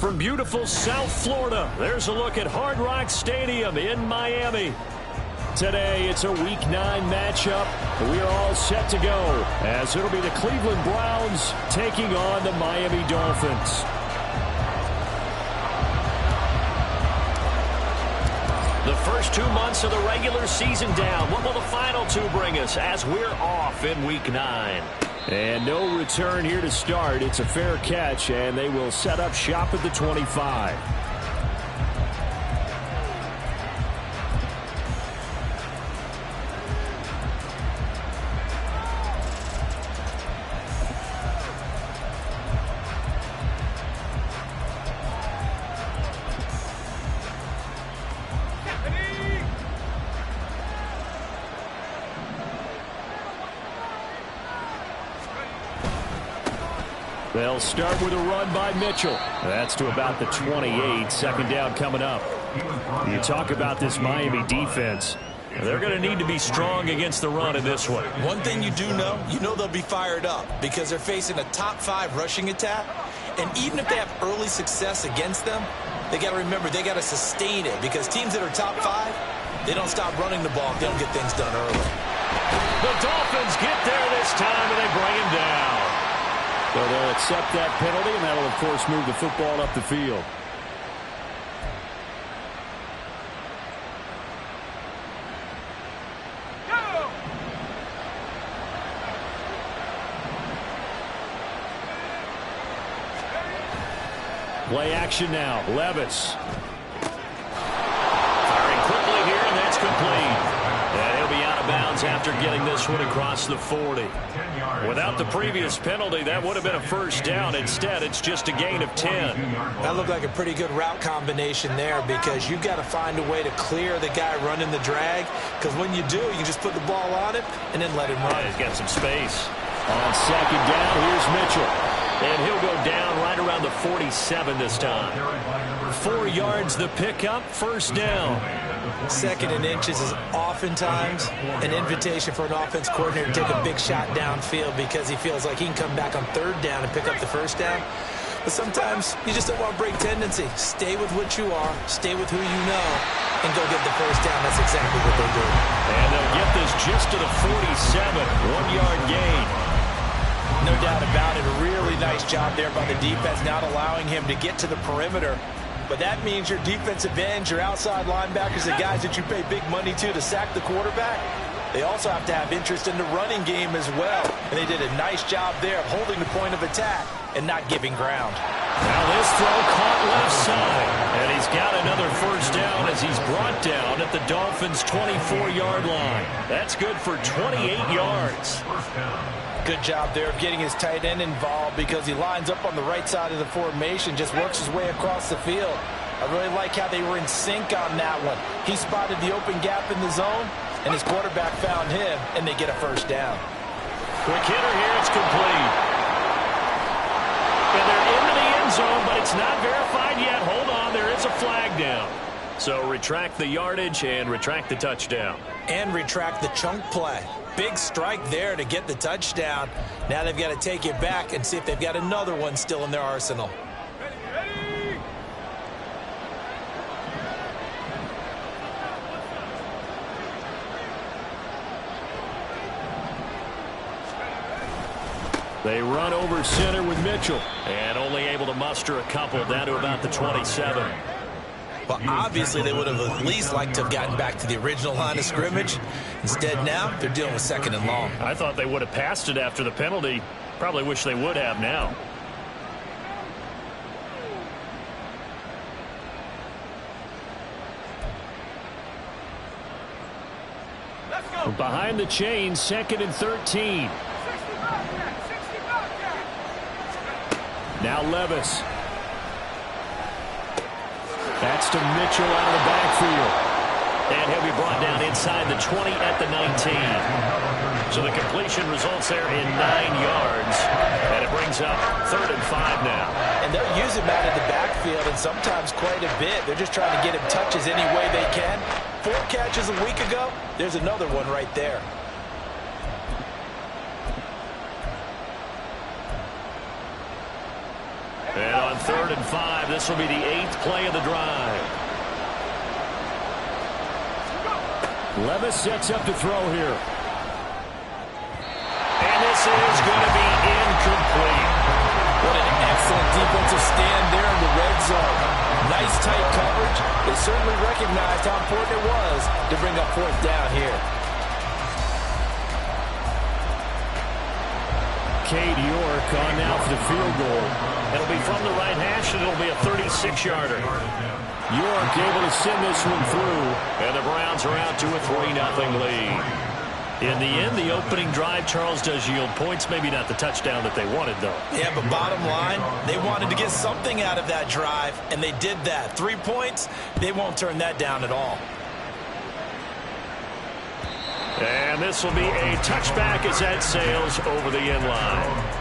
From beautiful South Florida, there's a look at Hard Rock Stadium in Miami. Today, it's a Week 9 matchup. We are all set to go, as it'll be the Cleveland Browns taking on the Miami Dolphins. The first 2 months of the regular season down. What will the final 2 bring us as we're off in Week 9? And no return here to start. It's a fair catch, and they will set up shop at the 25. They'll start with a run by Mitchell. That's to about the 28. Second down coming up. You talk about this Miami defense. They're going to need to be strong against the run in this one. One thing you do know, they'll be fired up because they're facing a top 5 rushing attack. And even if they have early success against them, they got to remember they got to sustain it, because teams that are top 5, they don't stop running the ball if they don't get things done early. The Dolphins get there this time, and they bring him down. So they'll accept that penalty, and that'll, of course, move the football up the field. Go! Play action now. Levis. Firing quickly here, and that's complete. And he'll be out of bounds after getting this one across the 40. Without the previous penalty, that would have been a first down. Instead, it's just a gain of 10. That looked like a pretty good route combination there, because you've got to find a way to clear the guy running the drag, because when you do, you can just put the ball on it and then let him run. Yeah, he's got some space. On second down, here's Mitchell. And he'll go down right around the 47 this time. 4 yards the pickup, first down. Second and inches is oftentimes an invitation for an offense coordinator to take a big shot downfield, because he feels like he can come back on third down and pick up the first down. But sometimes you just don't want to break tendency. Stay with what you are, stay with who you know, and go get the first down. That's exactly what they do. And they'll get this just to the 47, 1-yard gain. No doubt about it. A really nice job there by the defense, not allowing him to get to the perimeter. But that means your defensive ends, your outside linebackers, the guys that you pay big money to sack the quarterback, they also have to have interest in the running game as well. And they did a nice job there of holding the point of attack and not giving ground. Now this throw caught left side. And he's got another first down as he's brought down at the Dolphins' 24-yard line. That's good for 28 yards. Good job there of getting his tight end involved, because he lines up on the right side of the formation, just works his way across the field. I really like how they were in sync on that one. He spotted the open gap in the zone, and his quarterback found him, and they get a first down. Quick hitter here, it's complete. And they're into the end zone, but it's not verified yet. Hold on, there is a flag down. So retract the yardage and retract the touchdown. And retract the chunk play. Big strike there to get the touchdown. Now they've got to take it back and see if they've got another one still in their arsenal. Ready! They run over center with Mitchell. And only able to muster a couple down to about the 27. Well, obviously they would have at least liked to have gotten back to the original line of scrimmage. Instead now, they're dealing with second and long. I thought they would have passed it after the penalty. Probably wish they would have now. Let's go! Behind the chains, second and 13. 60 Bobcat! Now Levis. That's to Mitchell out of the backfield. And he'll be brought down inside the 20 at the 19. So the completion results there in 9 yards. And it brings up 3rd and 5 now. And they'll use him out of the backfield, and sometimes quite a bit. They're just trying to get him touches any way they can. 4 catches a week ago. There's another one right there. And on 3rd and 5. This will be the 8th play of the drive. Levis sets up to throw here. And this is going to be incomplete. What an excellent defensive stand there in the red zone. Nice tight coverage. They certainly recognized how important it was to bring up 4th down here. Cade York on now for the field goal. It'll be from the right hash, and it'll be a 36-yarder. York able to send this one through. And the Browns are out to a 3-0 lead. In the end, the opening drive, Charles, does yield points. Maybe not the touchdown that they wanted, though. Yeah, but bottom line, they wanted to get something out of that drive, and they did that. 3 points, they won't turn that down at all. And this will be a touchback as that sails over the end line.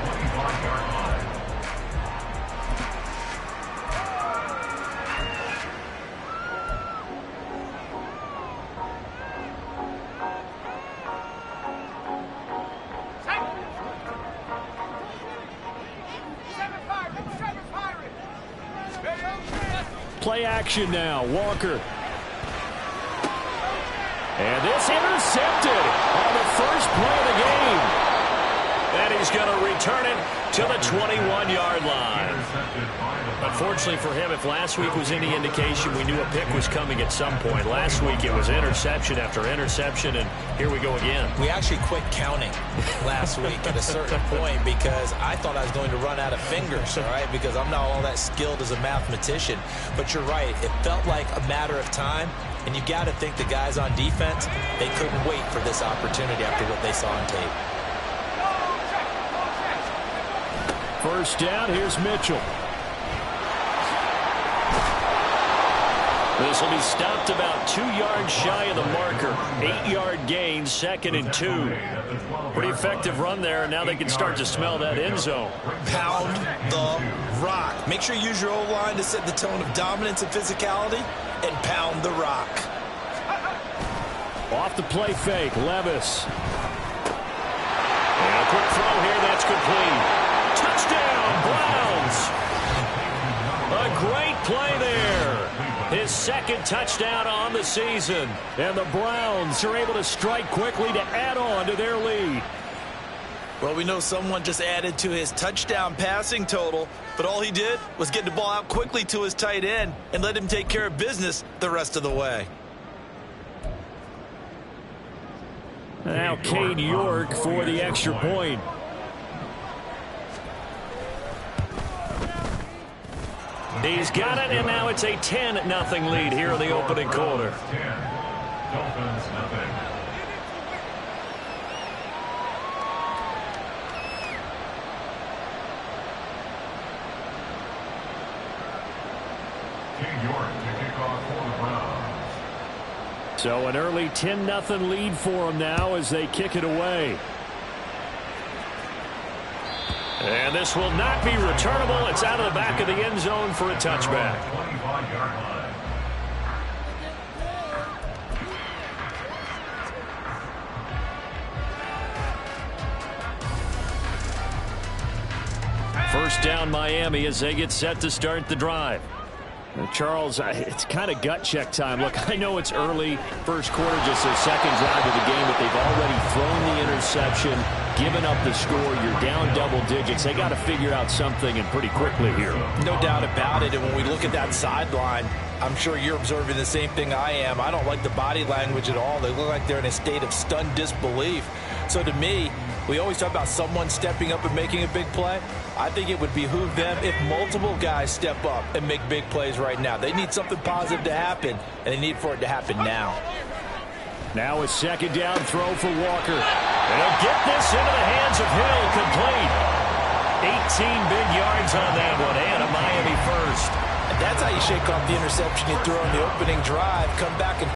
Play action now. Walker. And this intercepted on the first play of the game. And he's going to return it to the 21-yard line. Unfortunately for him, if last week was any indication, we knew a pick was coming at some point. Last week it was interception after interception, and here we go again. We actually quit counting last week at a certain point because I thought I was going to run out of fingers, all right, because I'm not all that skilled as a mathematician. But you're right. It felt like a matter of time, and you got to think the guys on defense, they couldn't wait for this opportunity after what they saw on tape. First down, here's Mitchell. This will be stopped about 2 yards shy of the marker. 8-yard gain, 2nd and 2. Pretty effective run there, and now they can start to smell that end zone. Pound the rock. Make sure you use your O-line to set the tone of dominance and physicality, and pound the rock. Off the play fake, Levis. And a quick throw here, that's complete. Touchdown, Browns! A great play there. His 2nd touchdown on the season. And the Browns are able to strike quickly to add on to their lead. Well, we know someone just added to his touchdown passing total, but all he did was get the ball out quickly to his tight end and let him take care of business the rest of the way. Now Cade York for the extra point. He's got it, and now it's a 10-0 lead here in the opening quarter. Dolphins, nothing. King York to kick off for the Browns. So an early 10-0 lead for them now as they kick it away. And this will not be returnable. It's out of the back of the end zone for a touchback. 25-yard line. First down, Miami, as they get set to start the drive. Charles, it's kind of gut check time. Look, I know it's early, first quarter, just their 2nd drive of the game, but they've already thrown the interception, given up the score. You're down double digits. They got to figure out something, and pretty quickly here. No doubt about it. And when we look at that sideline, I'm sure you're observing the same thing I am. I don't like the body language at all. They look like they're in a state of stunned disbelief. So to me, we always talk about someone stepping up and making a big play. I think it would behoove them if multiple guys step up and make big plays right now. They need something positive to happen, and they need for it to happen now. Now a 2nd down throw for Walker. And he'll get this into the hands of Hill, complete. 18 big yards on that one, and a Miami first. And that's how you shake off the interception you throw on the opening drive. Come back and